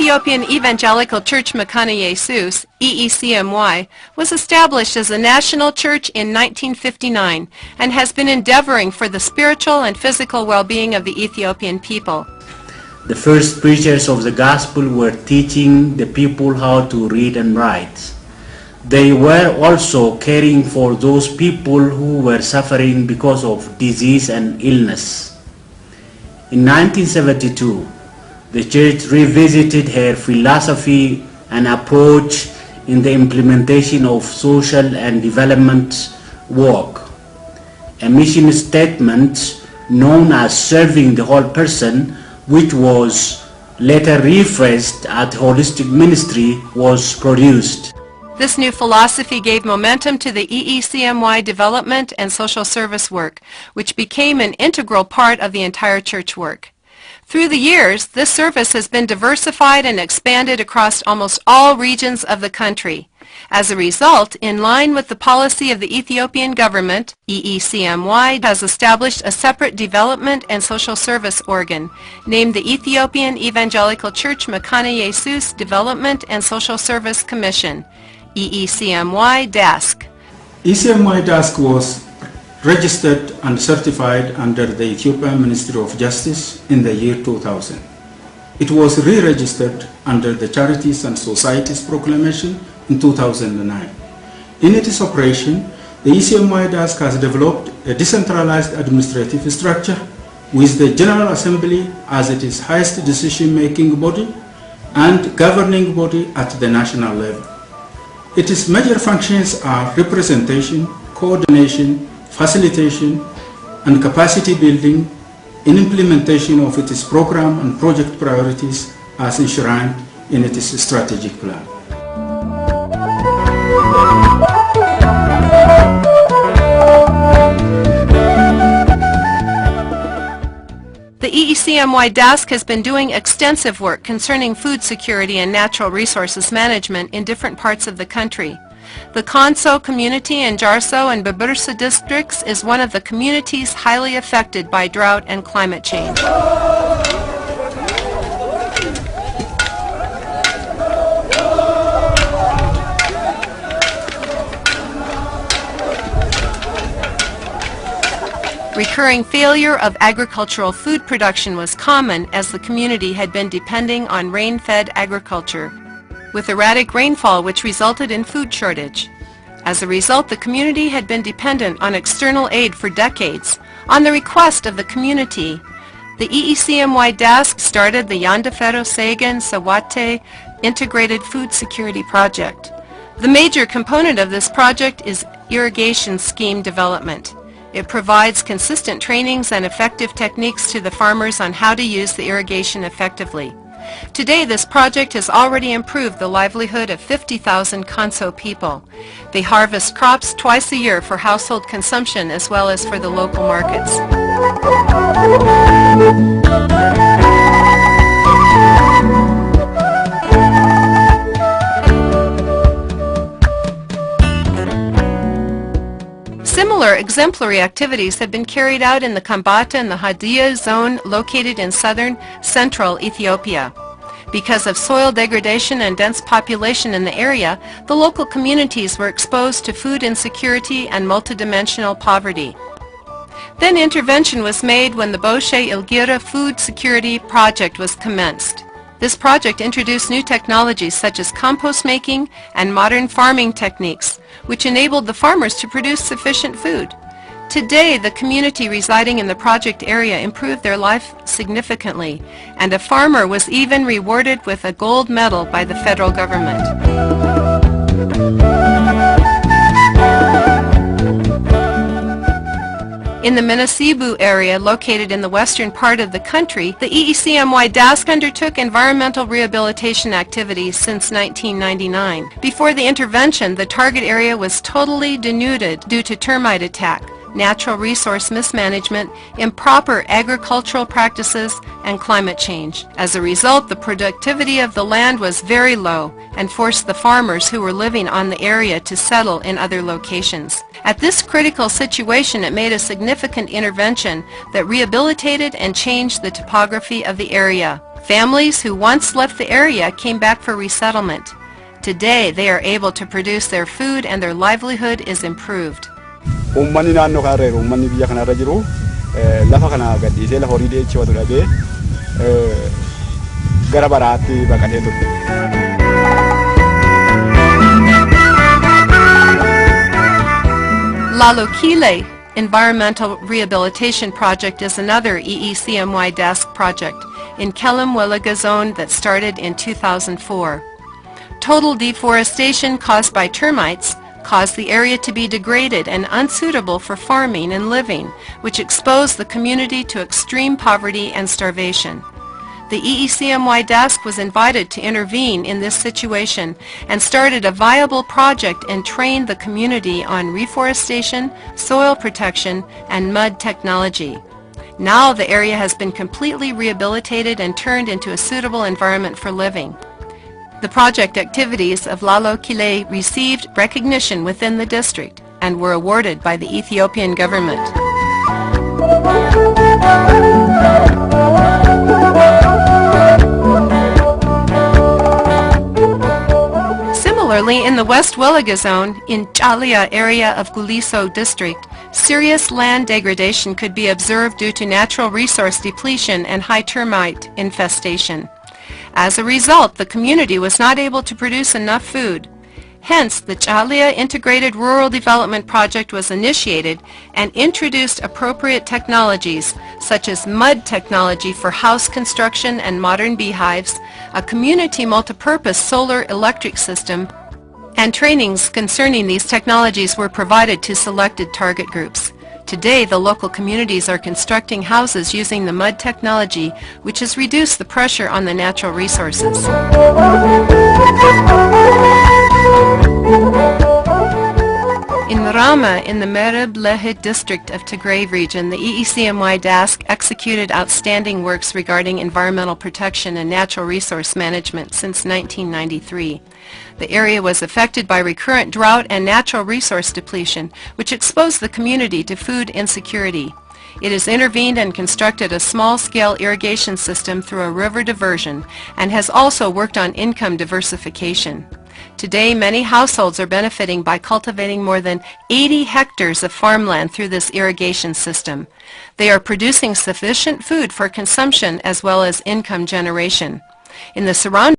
Ethiopian Evangelical Church Mekane Yesus, EECMY, was established as a national church in 1959 and has been endeavoring for the spiritual and physical well-being of the Ethiopian people. The first preachers of the gospel were teaching the people how to read and write. They were also caring for those people who were suffering because of disease and illness. In 1972, the church revisited her philosophy and approach in the implementation of social and development work. A mission statement known as serving the whole person, which was later rephrased as holistic ministry, was produced. This new philosophy gave momentum to the EECMY development and social service work, which became an integral part of the entire church work. Through the years, this service has been diversified and expanded across almost all regions of the country. As a result, in line with the policy of the Ethiopian government, EECMY has established a separate development and social service organ, named the Ethiopian Evangelical Church Mekane Yesus Development and Social Service Commission, EECMY DASSC. EECMY DASSC was registered and certified under the Ethiopian Ministry of Justice in the year 2000. It was re-registered under the Charities and Societies Proclamation in 2009. In its operation, the EECMY DASSC has developed a decentralized administrative structure with the General Assembly as its highest decision-making body and governing body at the national level. Its major functions are representation, coordination, facilitation, and capacity building in implementation of its program and project priorities as enshrined in its strategic plan. The EECMY DASSC has been doing extensive work concerning food security and natural resources management in different parts of the country. The Konso community in Jarso and Babirsa districts is one of the communities highly affected by drought and climate change. Recurring failure of agricultural food production was common as the community had been depending on rain-fed agriculture, with erratic rainfall which resulted in food shortage. As a result, the community had been dependent on external aid for decades. On the request of the community, the EECMY DASSC started the Yandafero Sagan Sawate Integrated Food Security Project. The major component of this project is irrigation scheme development. It provides consistent trainings and effective techniques to the farmers on how to use the irrigation effectively. Today, this project has already improved the livelihood of 50,000 Konso people. They harvest crops twice a year for household consumption as well as for the local markets. Similar exemplary activities have been carried out in the Kambata and the Hadia zone located in southern central Ethiopia. Because of soil degradation and dense population in the area, the local communities were exposed to food insecurity and multidimensional poverty. Then intervention was made when the Boshe Ilgira Food Security Project was commenced. This project introduced new technologies such as compost making and modern farming techniques, which enabled the farmers to produce sufficient food. Today, the community residing in the project area improved their life significantly, and a farmer was even rewarded with a gold medal by the federal government. In the Minasibu area, located in the western part of the country, the EECMY DASSC undertook environmental rehabilitation activities since 1999. Before the intervention, the target area was totally denuded due to termite attack, natural resource mismanagement, improper agricultural practices, and climate change. As a result, the productivity of the land was very low and forced the farmers who were living on the area to settle in other locations. At this critical situation, it made a significant intervention that rehabilitated and changed the topography of the area. Families who once left the area came back for resettlement. Today, they are able to produce their food and their livelihood is improved. Uummanni naannoo kanarra uummanni biyya kanarra jiru lafa kana gadhiisee lafa horii deechifatu dhabee gara baraatti baqatee ture. Lalokile Environmental Rehabilitation Project is another EECMY DASSC project in Kelem-Welaga zone that started in 2004. Total deforestation caused by termites caused the area to be degraded and unsuitable for farming and living, which exposed the community to extreme poverty and starvation. The EECMY DASSC was invited to intervene in this situation and started a viable project and trained the community on reforestation, soil protection, and mud technology. Now the area has been completely rehabilitated and turned into a suitable environment for living. The project activities of Lalokile received recognition within the district and were awarded by the Ethiopian government. Similarly, in the West Welaga zone, in Chalia area of Guliso district, serious land degradation could be observed due to natural resource depletion and high termite infestation. As a result, the community was not able to produce enough food. Hence, the Chalia Integrated Rural Development Project was initiated and introduced appropriate technologies such as mud technology for house construction and modern beehives, a community multipurpose solar electric system, and trainings concerning these technologies were provided to selected target groups. Today, the local communities are constructing houses using the mud technology, which has reduced the pressure on the natural resources. In Rama, in the Merib Lehe district of Tigray region, the EECMY DASSC executed outstanding works regarding environmental protection and natural resource management since 1993. The area was affected by recurrent drought and natural resource depletion, which exposed the community to food insecurity. It has intervened and constructed a small-scale irrigation system through a river diversion and has also worked on income diversification. Today, many households are benefiting by cultivating more than 80 hectares of farmland through this irrigation system. They are producing sufficient food for consumption as well as income generation. In the surrounding